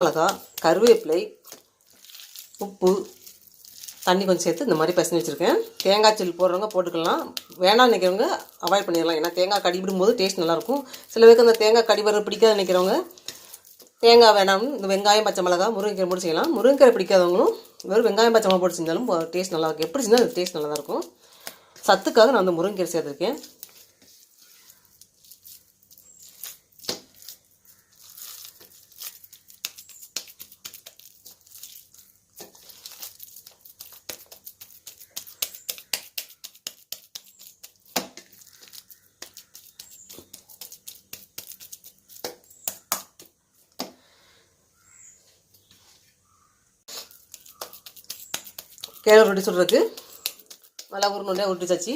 மிளகா, கருவேப்பிலை, உப்பு, தண்ணி கொஞ்சம் சேர்த்து இந்த மாதிரி பிசைஞ்சு வச்சுருக்கேன். தேங்காய் சில் போடுறவங்க போட்டுக்கலாம், வேணாம்னு நினைக்கிறவங்க அவாய்ட் பண்ணிடலாம். ஏன்னா தேங்காய் கடிவிடும்போது டேஸ்ட் நல்லாயிருக்கும். சில பேருக்கு அந்த தேங்காய் கடிவர பிடிக்காது நினைக்கிறவங்க தேங்காய் வேணாம்னு இந்த வெங்காயம், பச்சை மிளகா, முருங்கைக்கீரை போட்டு செய்யலாம். முருங்கைக்கீரை பிடிக்காதவங்களும் வெறும் வெங்காயம், பச்சை மிளகா போட்டு செஞ்சாலும் டேஸ்ட் நல்லாயிருக்கும். எப்படி செஞ்சாலும் அது டேஸ்ட் நல்லா தான் இருக்கும். சத்துக்காக நான் அந்த முருங்கைக்கீரை சேர்த்துருக்கேன். கேழ ரொட்டி சுடுறதுக்கு நல்லா உருண்டை உருட்டி வச்சு